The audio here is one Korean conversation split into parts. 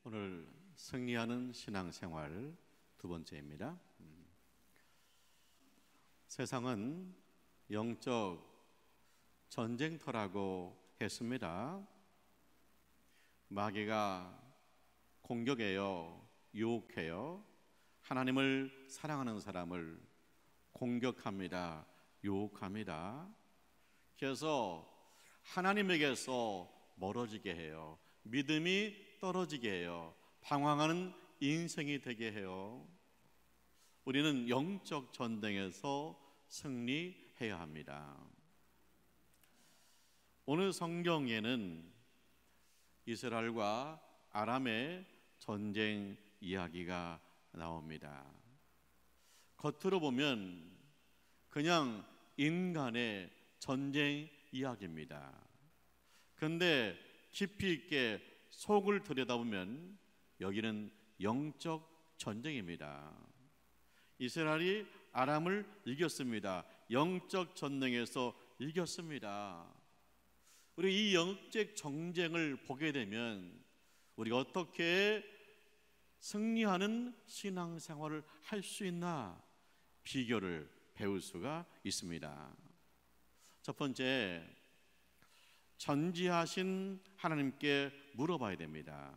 오늘 승리하는 신앙생활 두 번째입니다. 세상은 영적 전쟁터라고 했습니다. 마귀가 공격해요, 유혹해요. 하나님을 사랑하는 사람을 공격합니다, 유혹합니다. 그래서 하나님에게서 멀어지게 해요. 믿음이 떨어지게 해요. 방황하는 인생이 되게 해요. 우리는 영적 전쟁에서 승리해야 합니다. 오늘 성경에는 이스라엘과 아람의 전쟁 이야기가 나옵니다. 겉으로 보면 그냥 인간의 전쟁 이야기입니다. 그런데 깊이 있게 속을 들여다보면 여기는 영적 전쟁입니다. 이스라엘이 아람을 이겼습니다. 영적 전쟁에서 이겼습니다. 우리 이 영적 전쟁을 보게 되면 우리가 어떻게 승리하는 신앙생활을 할 수 있나 비결을 배울 수가 있습니다. 첫 번째, 전지하신 하나님께 물어봐야 됩니다.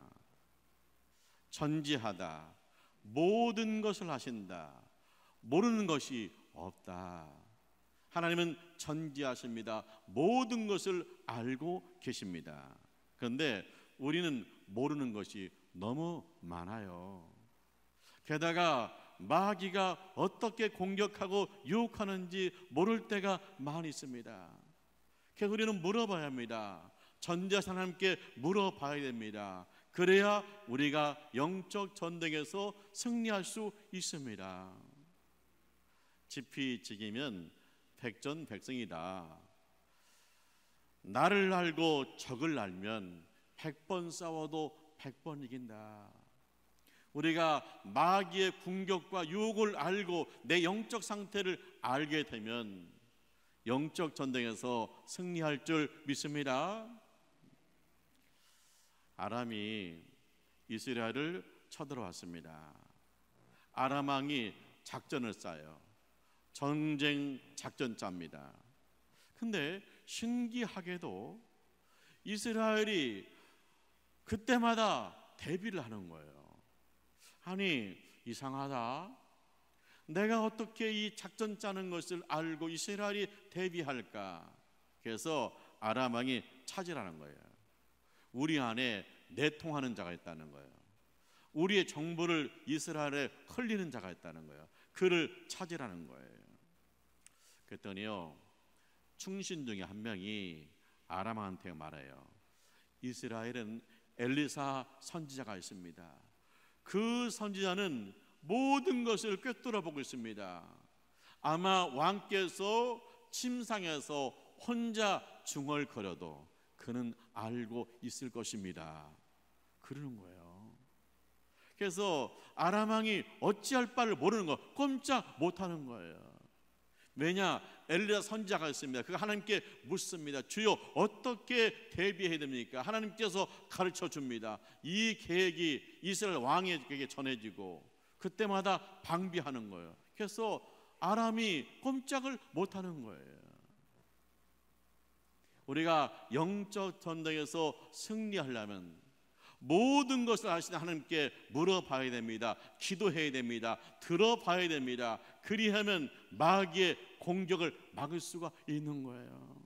전지하다, 모든 것을 하신다, 모르는 것이 없다. 하나님은 전지하십니다. 모든 것을 알고 계십니다. 그런데 우리는 모르는 것이 너무 많아요. 게다가 마귀가 어떻게 공격하고 유혹하는지 모를 때가 많이 있습니다. 그래서 우리는 물어봐야 합니다. 전지하신 하나님께 물어봐야 됩니다. 그래야 우리가 영적 전쟁에서 승리할 수 있습니다. 지피지기면 백전백승이다. 나를 알고 적을 알면 100번 싸워도 100번 이긴다. 우리가 마귀의 공격과 유혹을 알고 내 영적 상태를 알게 되면 영적 전쟁에서 승리할 줄 믿습니다. 아람이 이스라엘을 쳐들어왔습니다. 아람 왕이 작전을 짜요. 전쟁 작전 짭니다. 근데 신기하게도 이스라엘이 그때마다 대비를 하는 거예요. 아니, 이상하다. 내가 어떻게 이 작전 짜는 것을 알고 이스라엘이 대비할까? 그래서 아람 왕이 찾으라는 거예요. 우리 안에 내통하는 자가 있다는 거예요. 우리의 정보를 이스라엘에 흘리는 자가 있다는 거예요. 그를 찾으라는 거예요. 그랬더니요, 충신 중에 한 명이 아람 왕한테 말해요. 이스라엘은 엘리사 선지자가 있습니다. 그 선지자는 모든 것을 꿰뚫어 보고 있습니다. 아마 왕께서 침상에서 혼자 중얼거려도 그는 알고 있을 것입니다. 그러는 거예요. 그래서 아람 왕이 어찌할 바를 모르는 거, 꼼짝 못하는 거예요. 왜냐? 엘리야 선지자가 있습니다. 그가 하나님께 묻습니다. 주여, 어떻게 대비해야 됩니까? 하나님께서 가르쳐 줍니다. 이 계획이 이스라엘 왕에게 전해지고 그때마다 방비하는 거예요. 그래서 아람이 꼼짝을 못하는 거예요. 우리가 영적 전쟁에서 승리하려면 모든 것을 아시는 하나님께 물어봐야 됩니다. 기도해야 됩니다. 들어봐야 됩니다. 그리하면 마귀의 공격을 막을 수가 있는 거예요.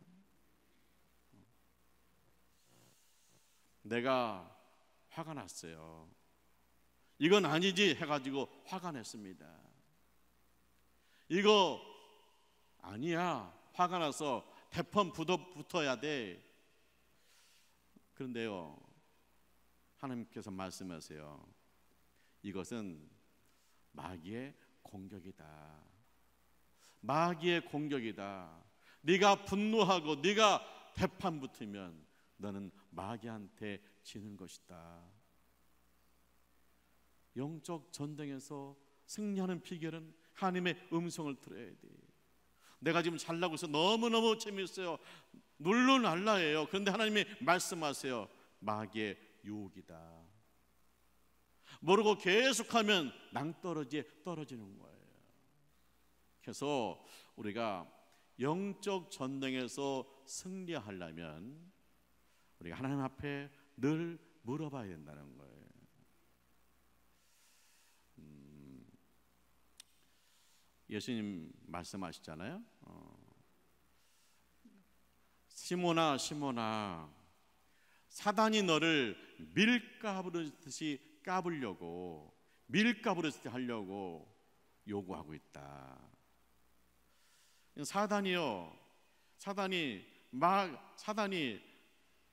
내가 화가 났어요. 이건 아니지 해가지고 화가 냈습니다. 이거 아니야. 화가 나서 대판 붙어야 돼. 그런데요, 하나님께서 말씀하세요. 이것은 마귀의 공격이다. 마귀의 공격이다. 네가 분노하고 네가 대판 붙으면 너는 마귀한테 지는 것이다. 영적 전쟁에서 승리하는 비결은 하나님의 음성을 들어야 돼. 내가 지금 잘나고 있어. 너무너무 재미있어요. 놀랄라예요. 그런데 하나님이 말씀하세요. 마귀의 유혹이다. 모르고 계속하면 낭떠러지에 떨어지는 거예요. 그래서 우리가 영적 전쟁에서 승리하려면 우리가 하나님 앞에 늘 물어봐야 된다는 거예요. 예수님 말씀하시잖아요. 시몬아 시몬아, 사단이 너를 밀가부르듯이 까불려고, 밀가부르듯이 하려고 요구하고 있다. 사단이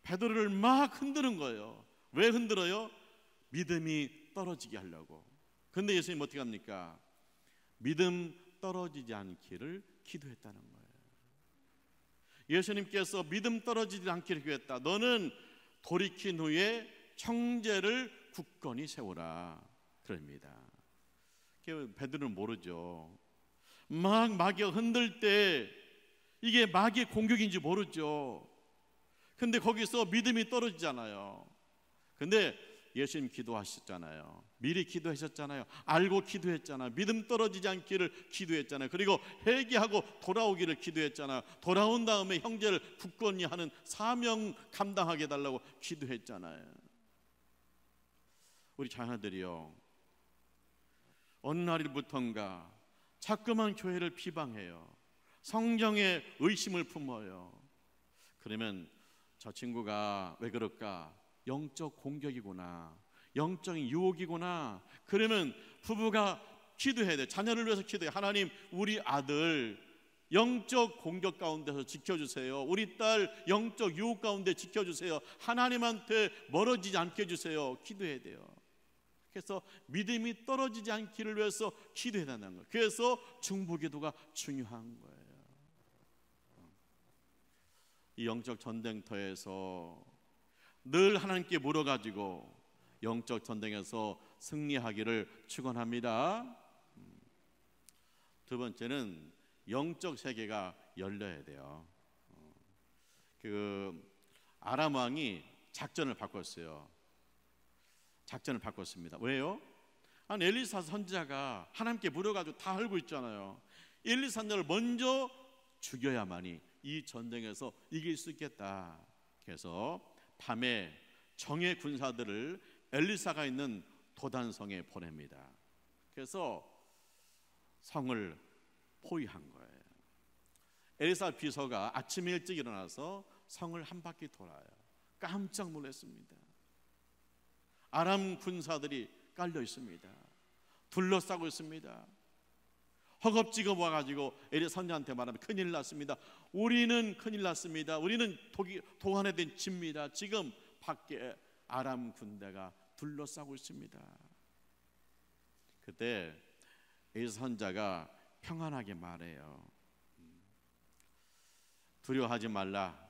베드로를 막 흔드는 거예요. 왜 흔들어요? 믿음이 떨어지게 하려고. 근데 예수님 어떻게 합니까? 믿음 떨어지지 않기를 기도했다는 거예요. 예수님께서 믿음 떨어지지 않기를 기도했다. 너는 돌이킨 후에 형제를 굳건히 세우라 그럽니다. 베드로는 모르죠. 마귀가 흔들 때 이게 마귀의 공격인지 모르죠. 근데 거기서 믿음이 떨어지잖아요. 근데 예수님 기도하셨잖아요. 미리 기도하셨잖아요. 알고 기도했잖아요. 믿음 떨어지지 않기를 기도했잖아요. 그리고 회개하고 돌아오기를 기도했잖아요. 돌아온 다음에 형제를 굳건히 하는 사명 감당하게 해달라고 기도했잖아요. 우리 자녀들이요, 어느 날부턴가 자꾸만 교회를 비방해요. 성경에 의심을 품어요. 그러면 저 친구가 왜 그럴까? 영적 공격이구나, 영적인 유혹이구나. 그러면 부부가 기도해야 돼. 자녀를 위해서 기도해. 하나님, 우리 아들 영적 공격 가운데서 지켜주세요. 우리 딸 영적 유혹 가운데 지켜주세요. 하나님한테 멀어지지 않게 해주세요. 기도해야 돼요. 그래서 믿음이 떨어지지 않기를 위해서 기도해야 된다는 거예요. 그래서 중보기도가 중요한 거예요. 이 영적 전쟁터에서 늘 하나님께 물어가지고 영적 전쟁에서 승리하기를 축원합니다. 두 번째는 영적 세계가 열려야 돼요. 아람 왕이 작전을 바꿨어요. 작전을 바꿨습니다. 왜요? 엘리사 선지자가 하나님께 물어가지고 다 알고 있잖아요. 엘리사 선지자를 먼저 죽여야만이 이 전쟁에서 이길 수 있겠다. 그래서 밤에 정예 군사들을 엘리사가 있는 도단성에 보냅니다. 그래서 성을 포위한 거예요. 엘리사 비서가 아침 일찍 일어나서 성을 한 바퀴 돌아요. 깜짝 놀랐습니다. 아람 군사들이 깔려 있습니다. 둘러싸고 있습니다. 허겁지겁 와가지고 엘리사 선지자한테 말하면 큰일 났습니다. 우리는 큰일 났습니다. 우리는 도안에 된 집입니다. 지금 밖에 아람 군대가 둘러싸고 있습니다. 그때 엘리사 선지자가 평안하게 말해요. 두려워하지 말라.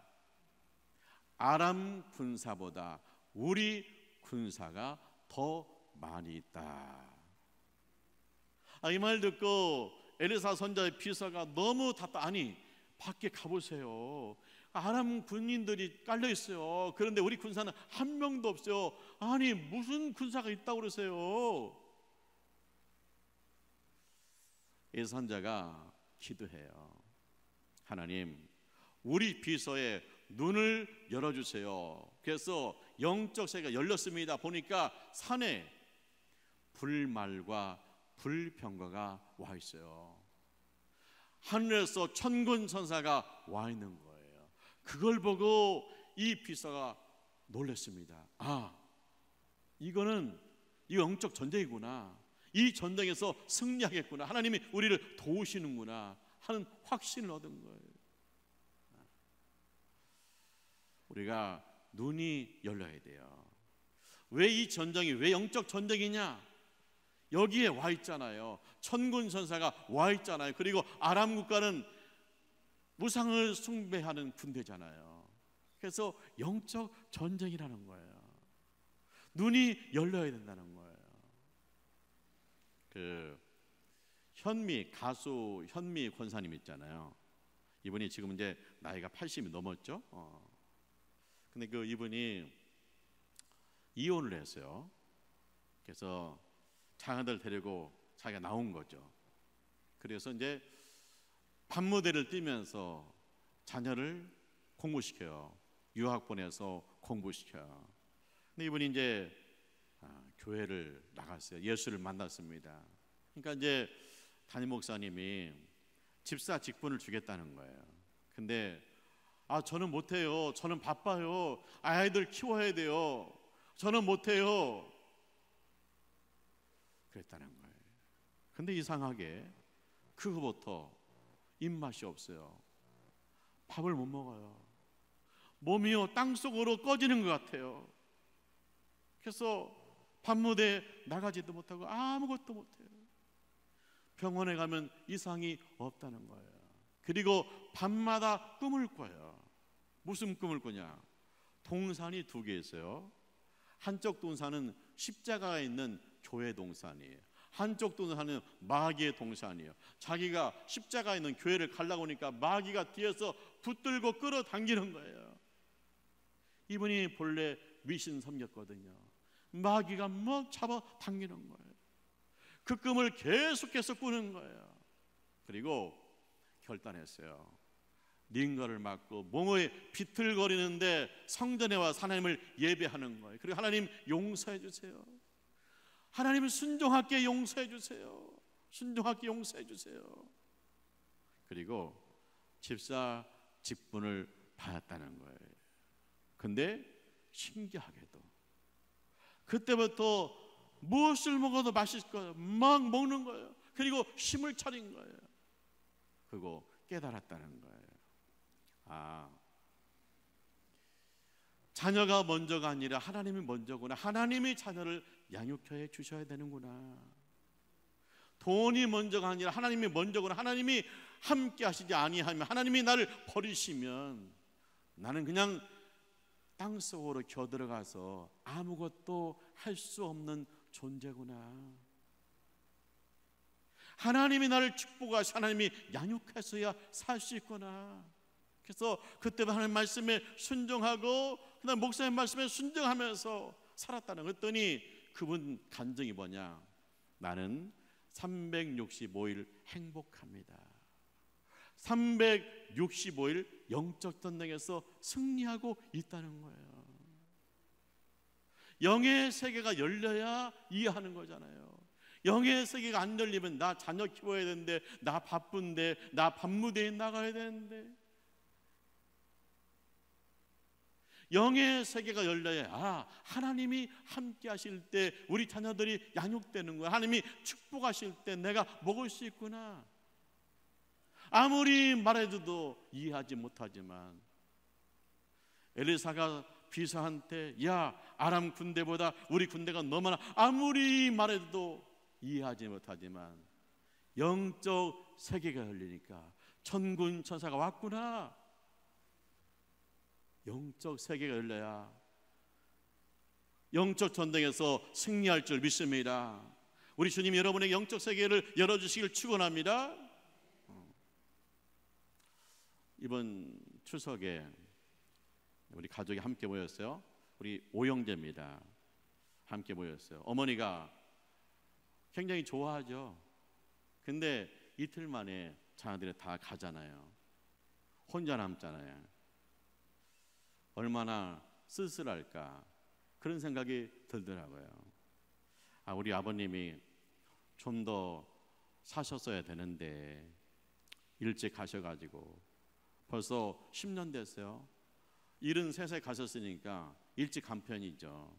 아람 군사보다 우리 군사가 더 많이 있다. 이 말 듣고 엘리사 선지자의 비서가 너무 아니, 밖에 가보세요. 아람 군인들이 깔려 있어요. 그런데 우리 군사는 한 명도 없어요. 아니, 무슨 군사가 있다고 그러세요? 엘리사 선지자가 기도해요. 하나님, 우리 비서의 눈을 열어주세요. 그래서 영적 세계가 열렸습니다. 보니까 산에 불말과 불병거가 와 있어요. 하늘에서 천군 천사가 와 있는 거예요. 그걸 보고 이 비서가 놀랐습니다. 이거는 이 영적 전쟁이구나. 이 전쟁에서 승리하겠구나. 하나님이 우리를 도우시는구나 하는 확신을 얻은 거예요. 우리가 눈이 열려야 돼요. 왜 이 전쟁이 왜 영적 전쟁이냐? 여기에 와 있잖아요. 천군 천사가 와 있잖아요. 그리고 아람 국가는 무상을 숭배하는 군대잖아요. 그래서 영적 전쟁이라는 거예요. 눈이 열려야 된다는 거예요. 가수 현미 권사님 있잖아요. 이분이 지금 이제 나이가 80이 넘었죠. 근데 이분이 이혼을 했어요. 그래서 자녀들 데리고 자기가 나온 거죠. 그래서 이제 밤무대를 뛰면서 자녀를 공부시켜요. 유학 보내서 공부시켜요. 근데 이분이 이제 교회를 나갔어요. 예수를 만났습니다. 그러니까 이제 담임 목사님이 집사 직분을 주겠다는 거예요. 근데 저는 못해요. 저는 바빠요. 아이들 키워야 돼요. 저는 못해요. 그랬다는 거예요. 근데 이상하게 그 후부터 입맛이 없어요. 밥을 못 먹어요. 몸이요 땅속으로 꺼지는 것 같아요. 그래서 밤무대에 나가지도 못하고 아무것도 못해요. 병원에 가면 이상이 없다는 거예요. 그리고 밤마다 꿈을 꿔요. 무슨 꿈을 꾸냐? 동산이 두 개 있어요. 한쪽 동산은 십자가가 있는 교회 동산이에요. 한쪽 동산은 마귀의 동산이에요. 자기가 십자가 있는 교회를 가려고 하니까 마귀가 뒤에서 붙들고 끌어당기는 거예요. 이분이 본래 미신 섬겼거든요. 마귀가 막 잡아 당기는 거예요. 그 꿈을 계속해서 꾸는 거예요. 그리고 결단했어요. 링거를 맞고 몸에 비틀거리는데 성전에 와서 하나님을 예배하는 거예요. 그리고 하나님 용서해 주세요. 하나님을 순종하게 용서해 주세요. 순종하게 용서해 주세요. 그리고 집사 직분을 받았다는 거예요. 근데 신기하게도 그때부터 무엇을 먹어도 맛있을 거예요. 막 먹는 거예요. 그리고 힘을 차린 거예요. 그리고 깨달았다는 거예요. 자녀가 먼저가 아니라 하나님이 먼저구나. 하나님이 자녀를 양육해 주셔야 되는구나. 돈이 먼저가 아니라 하나님이 먼저구나. 하나님이 함께 하시지 아니하면, 하나님이 나를 버리시면 나는 그냥 땅속으로 겨들어가서 아무것도 할 수 없는 존재구나. 하나님이 나를 축복하시, 하나님이 양육해서야 살 수 있구나. 그래서 그때 하나님 말씀에 순종하고 그다음 목사님 말씀에 순종하면서 살았다는. 그랬더니 그분 간증이 뭐냐? 나는 365일 행복합니다. 365일 영적 전쟁에서 승리하고 있다는 거예요. 영의 세계가 열려야 이해하는 거잖아요. 영의 세계가 안 열리면 나 자녀 키워야 되는데, 나 바쁜데, 나 밤무대에 나가야 되는데, 영의 세계가 열려야 하나님이 함께 하실 때 우리 자녀들이 양육되는 거야. 하나님이 축복하실 때 내가 먹을 수 있구나. 아무리 말해도 이해하지 못하지만 엘리사가 비서한테 야 아람 군대보다 우리 군대가 너무나, 아무리 말해도 이해하지 못하지만 영적 세계가 열리니까 천군 천사가 왔구나. 영적 세계가 열려야 영적 전쟁에서 승리할 줄 믿습니다. 우리 주님 여러분의 영적 세계를 열어주시길 축원합니다. 이번 추석에 우리 가족이 함께 모였어요. 우리 오영재입니다. 함께 모였어요. 어머니가 굉장히 좋아하죠. 근데 이틀 만에 자녀들이 다 가잖아요. 혼자 남잖아요. 얼마나 쓸쓸할까 그런 생각이 들더라고요. 우리 아버님이 좀 더 사셨어야 되는데 일찍 가셔가지고 벌써 10년 됐어요. 73세 가셨으니까 일찍 간 편이죠.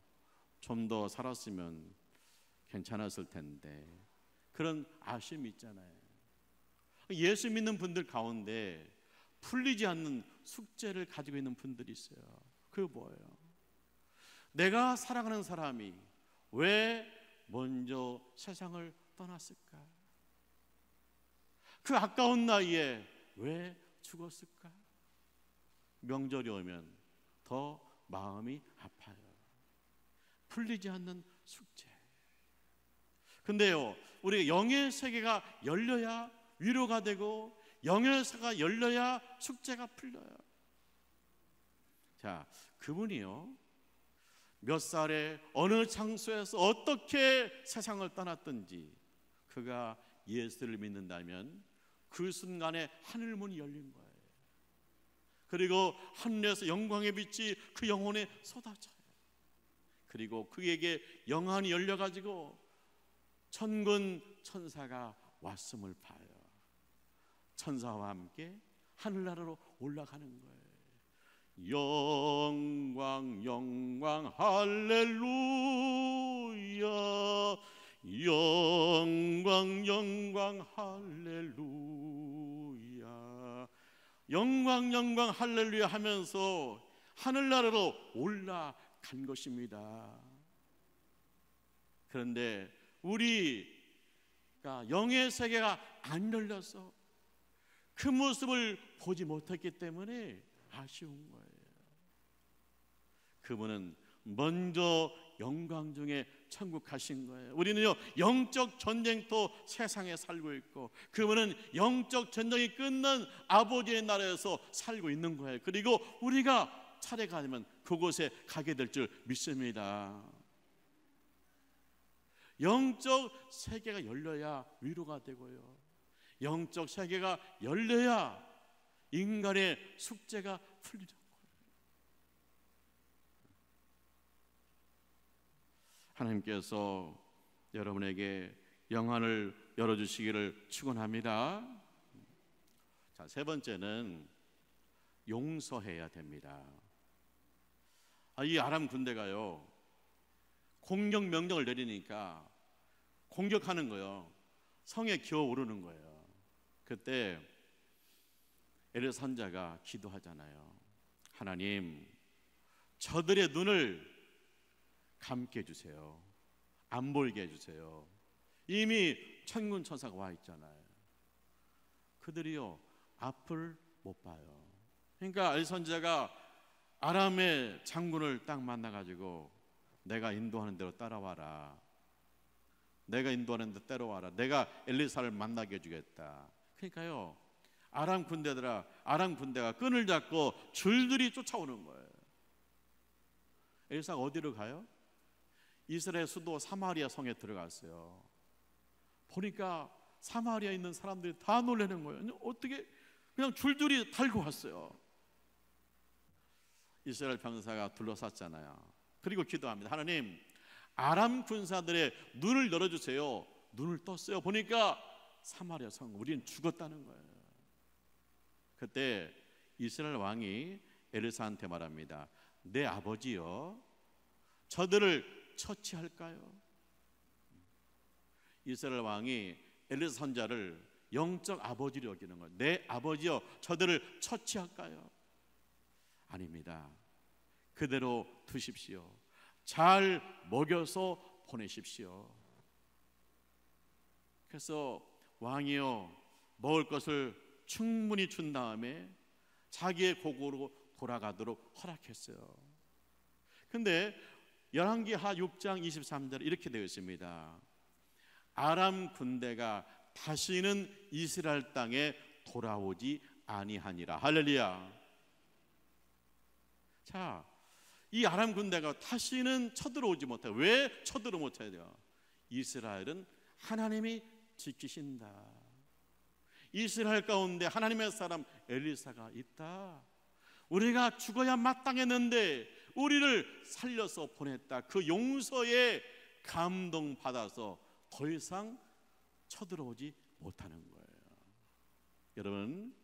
좀 더 살았으면 괜찮았을 텐데 그런 아쉬움이 있잖아요. 예수 믿는 분들 가운데 풀리지 않는 숙제를 가지고 있는 분들이 있어요. 그게 뭐예요? 내가 사랑하는 사람이 왜 먼저 세상을 떠났을까? 그 아까운 나이에 왜 죽었을까? 명절이 오면 더 마음이 아파요. 풀리지 않는 숙제. 근데요, 우리 영의 세계가 열려야 위로가 되고 영의 세계가 열려야 숙제가 풀려요. 자, 그분이요 몇 살에 어느 장소에서 어떻게 세상을 떠났든지 그가 예수를 믿는다면 그 순간에 하늘 문이 열린 거예요. 그리고 하늘에서 영광의 빛이 그 영혼에 쏟아져요. 그리고 그에게 영안이 열려가지고 천군 천사가 왔음을 봐요. 천사와 함께 하늘나라로 올라가는 거예요. 영광 영광 할렐루야, 영광 영광 할렐루야, 영광 영광 할렐루야 하면서 하늘나라로 올라간 것입니다. 그런데 우리가 영의 세계가 안 열려서 그 모습을 보지 못했기 때문에 아쉬운 거예요. 그분은 먼저 영광 중에 천국 가신 거예요. 우리는요, 영적 전쟁터 세상에 살고 있고 그분은 영적 전쟁이 끝난 아버지의 나라에서 살고 있는 거예요. 그리고 우리가 차례가 되면 그곳에 가게 될 줄 믿습니다. 영적 세계가 열려야 위로가 되고요, 영적 세계가 열려야 인간의 숙제가 풀리는 거예요. 하나님께서 여러분에게 영안을 열어주시기를 축원합니다. 자, 세 번째는 용서해야 됩니다. 이 아람 군대가요, 공격 명령을 내리니까 공격하는 거예요. 성에 기어오르는 거예요. 그때 엘리 선지자가 기도하잖아요. 하나님, 저들의 눈을 감게 해주세요. 안 보이게 해주세요. 이미 천군 천사가 와 있잖아요. 그들이요, 앞을 못 봐요. 그러니까 엘리 선지자가 아람의 장군을 딱 만나가지고 내가 인도하는 대로 따라와라, 내가 인도하는 대로 따라와라, 내가 엘리사를 만나게 해주겠다. 그러니까요, 아람 군대가 끈을 잡고 줄줄이 쫓아오는 거예요. 엘리사가 어디로 가요? 이스라엘 수도 사마리아 성에 들어갔어요. 보니까 사마리아에 있는 사람들이 다 놀라는 거예요. 어떻게 그냥 줄줄이 달고 왔어요. 이스라엘 병사가 둘러쌌잖아요. 그리고 기도합니다. 하나님, 아람 군사들의 눈을 열어주세요. 눈을 떴어요. 보니까 사마리아 성, 우리는 죽었다는 거예요. 그때 이스라엘 왕이 엘리사한테 말합니다. 내 아버지요, 저들을 처치할까요? 이스라엘 왕이 엘리사 선지자를 영적 아버지로 여기는 거예요. 내 아버지요, 저들을 처치할까요? 아닙니다. 그대로 두십시오. 잘 먹여서 보내십시오. 그래서 왕이요, 먹을 것을 충분히 준 다음에 자기의 고국으로 돌아가도록 허락했어요. 근데 열왕기하 6장 23절 이렇게 되어 있습니다. 아람 군대가 다시는 이스라엘 땅에 돌아오지 아니하니라. 할렐루야. 자, 이 아람 군대가 다시는 쳐들어오지 못해요. 왜 쳐들어 못해야 돼요? 이스라엘은 하나님이 지키신다. 이스라엘 가운데 하나님의 사람 엘리사가 있다. 우리가 죽어야 마땅했는데 우리를 살려서 보냈다. 그 용서에 감동받아서 더 이상 쳐들어오지 못하는 거예요. 여러분,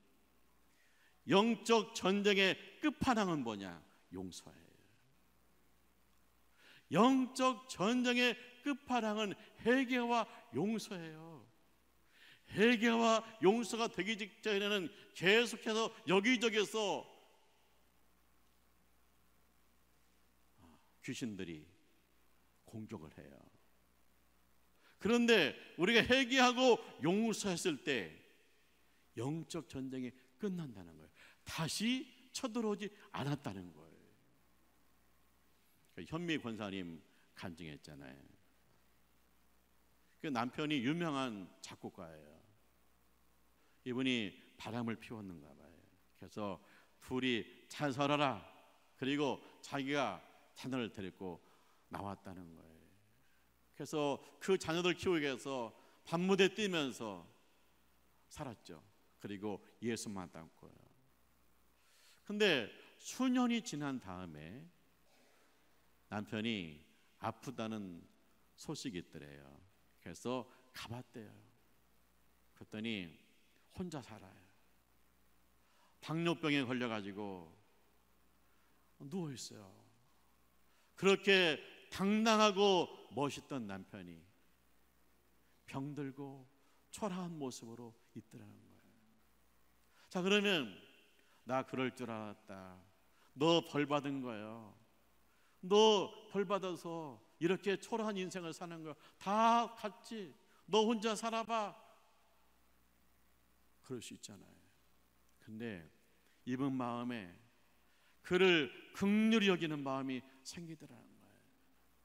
영적 전쟁의 끝판왕은 뭐냐? 용서예요. 영적 전쟁의 끝판왕은 회개와 용서예요. 회개와 용서가 되기 직전에는 계속해서 여기저기서 귀신들이 공격을 해요. 그런데 우리가 회개하고 용서했을 때 영적 전쟁이 끝난다는 거예요. 다시 쳐들어오지 않았다는 거예요. 현미 권사님 간증했잖아요. 그 남편이 유명한 작곡가예요. 이분이 바람을 피웠는가 봐요. 그래서 둘이 잘 살아라, 그리고 자기가 자녀를 데리고 나왔다는 거예요. 그래서 그 자녀들 키우기 위해서 밤무대 뛰면서 살았죠. 그리고 예수 만났고요. 근데 수년이 지난 다음에 남편이 아프다는 소식이 있더래요. 그래서 가봤대요. 그랬더니 혼자 살아요. 당뇨병에 걸려가지고 누워있어요. 그렇게 당당하고 멋있던 남편이 병들고 초라한 모습으로 있더라는 거예요. 자, 그러면 나 그럴 줄 알았다. 너 벌 받은 거예요. 너 벌 받아서 이렇게 초라한 인생을 사는 거 다 같이 너 혼자 살아봐. 그럴 수 있잖아요. 근데 이분 마음에 그를 긍휼히 여기는 마음이 생기더라는 거예요.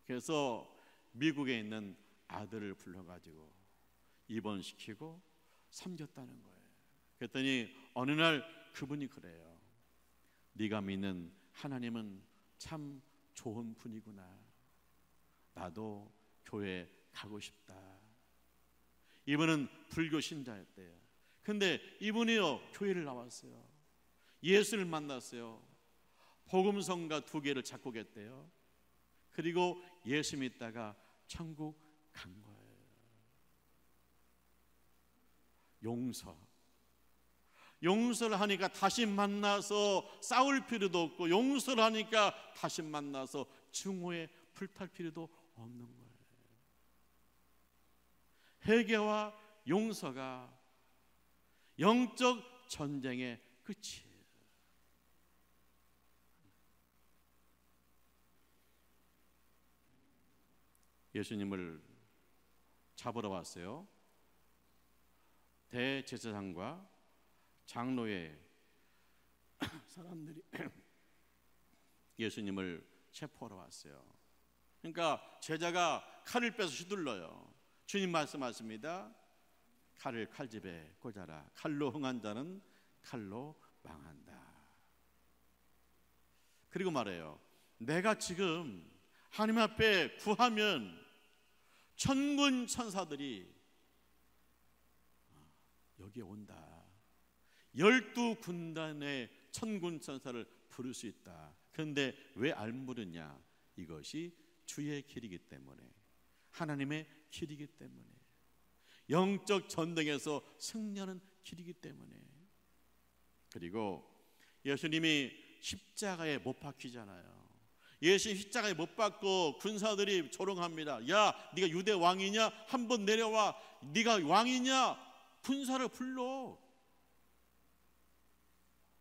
그래서 미국에 있는 아들을 불러가지고 입원시키고 섬겼다는 거예요. 그랬더니 어느 날 그분이 그래요. 네가 믿는 하나님은 참 좋은 분이구나. 나도 교회 가고 싶다. 이분은 불교 신자였대요. 근데 이분이요 교회를 나왔어요. 예수를 만났어요. 복음성가 2개를 작곡했대요. 그리고 예수 믿다가 천국 간 거예요. 용서를 하니까 다시 만나서 싸울 필요도 없고, 용서를 하니까 다시 만나서 증오에 불탈 필요도 없는 거예요. 회개와 용서가 영적 전쟁의 끝이에요. 예수님을 잡으러 왔어요. 대제사장과 장로의 사람들이 예수님을 체포하러 왔어요. 그러니까 제자가 칼을 빼서 휘둘러요. 주님 말씀하십니다. 칼을 칼집에 꽂아라. 칼로 흥한 자는 칼로 망한다. 그리고 말해요. 내가 지금 하나님 앞에 구하면 천군 천사들이 여기에 온다. 12군단의 천군 천사를 부를 수 있다. 그런데 왜 안 부르냐? 이것이 주의 길이기 때문에, 하나님의 길이기 때문에, 영적 전쟁에서 승리하는 길이기 때문에. 그리고 예수님이 십자가에 못 박히잖아요. 예수님 십자가에 못 박고 군사들이 조롱합니다. 야, 네가 유대 왕이냐? 한번 내려와. 네가 왕이냐? 군사를 불러.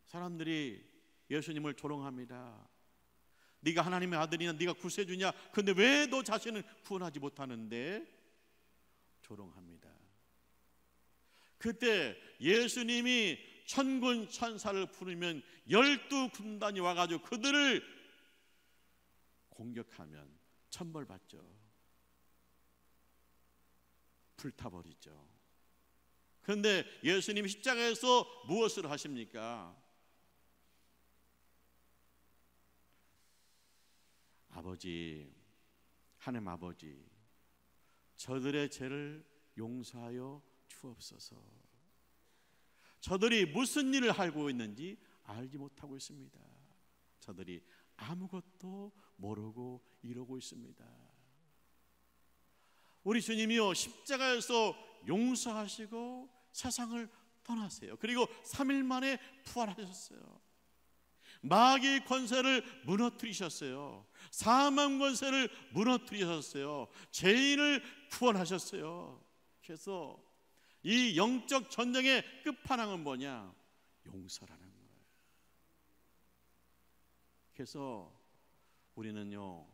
사람들이 예수님을 조롱합니다. 네가 하나님의 아들이냐? 네가 구세주냐? 근데 왜 너 자신은 구원하지 못하는데? 조롱합니다. 그때 예수님이 천군 천사를 부르면 12군단이 와가지고 그들을 공격하면 천벌받죠. 불타버리죠. 그런데 예수님이 십자가에서 무엇을 하십니까? 아버지, 하나님 아버지, 저들의 죄를 용서하여 주옵소서. 저들이 무슨 일을 하고 있는지 알지 못하고 있습니다. 저들이 아무것도 모르고 이러고 있습니다. 우리 주님이요 십자가에서 용서하시고 세상을 떠나세요. 그리고 3일 만에 부활하셨어요. 마귀의 권세를 무너뜨리셨어요. 사망 권세를 무너뜨리셨어요. 죄인을 구원하셨어요. 그래서 이 영적 전쟁의 끝판왕은 뭐냐? 용서라는 거예요. 그래서 우리는요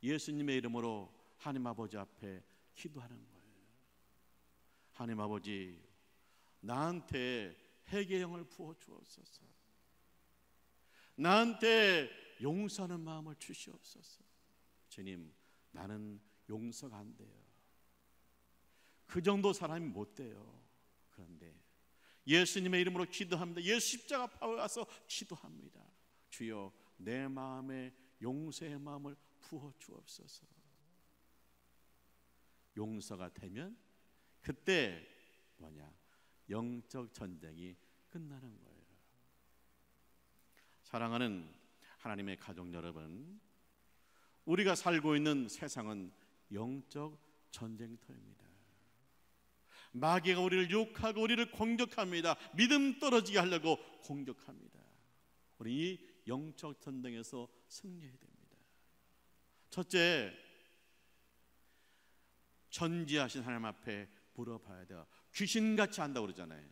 예수님의 이름으로 하나님 아버지 앞에 기도하는 거예요. 하나님 아버지, 나한테 회개의 영을 부어 주옵소서. 나한테 용서하는 마음을 주시옵소서. 주님, 나는 용서가 안 돼요. 그 정도 사람이 못 돼요. 그런데 예수님의 이름으로 기도합니다. 예수 십자가 앞에 와서 기도합니다. 주여, 내 마음에 용서의 마음을 부어 주옵소서. 용서가 되면 그때 영적 전쟁이 끝나는 거예요. 사랑하는 하나님의 가족 여러분, 우리가 살고 있는 세상은 영적 전쟁터입니다. 마귀가 우리를 유혹하고 우리를 공격합니다. 믿음 떨어지게 하려고 공격합니다. 우리 이 영적 전쟁에서 승리해야 됩니다. 첫째, 전지하신 하나님 앞에 물어봐야 돼요. 귀신같이 안다고 그러잖아요.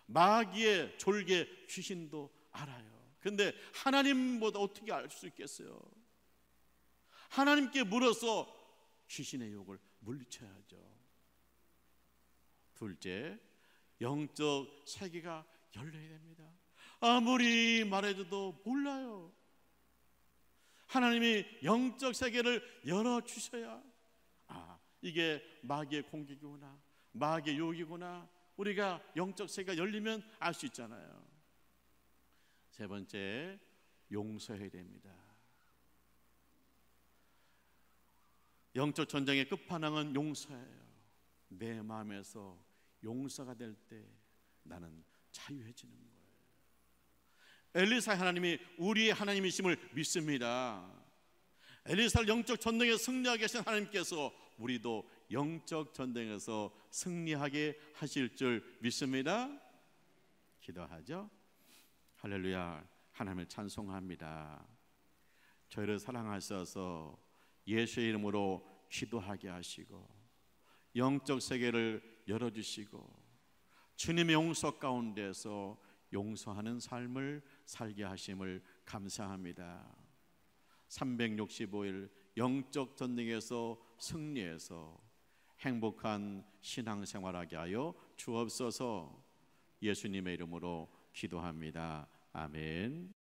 마귀의 졸개 귀신도 알아요. 근데 하나님보다 어떻게 알 수 있겠어요? 하나님께 물어서 귀신의 유혹을 물리쳐야죠. 둘째, 영적 세계가 열려야 됩니다. 아무리 말해줘도 몰라요. 하나님이 영적 세계를 열어주셔야 이게 마귀의 공격이구나, 마귀의 유혹이구나, 우리가 영적 세계가 열리면 알 수 있잖아요. 세 번째, 용서해야 됩니다. 영적 전쟁의 끝판왕은 용서예요. 내 마음에서 용서가 될 때 나는 자유해지는 거예요. 엘리사 하나님이 우리의 하나님이심을 믿습니다. 엘리사를 영적 전쟁에 승리하게 하신 하나님께서 우리도 영적 전쟁에서 승리하게 하실 줄 믿습니다. 기도하죠. 할렐루야. 하나님을 찬송합니다. 저희를 사랑하셔서 예수의 이름으로 기도하게 하시고 영적 세계를 열어주시고 주님의 용서 가운데서 용서하는 삶을 살게 하심을 감사합니다. 365일 영적 전쟁에서 승리해서 행복한 신앙생활하게 하여 주옵소서. 예수님의 이름으로 기도합니다. 아멘.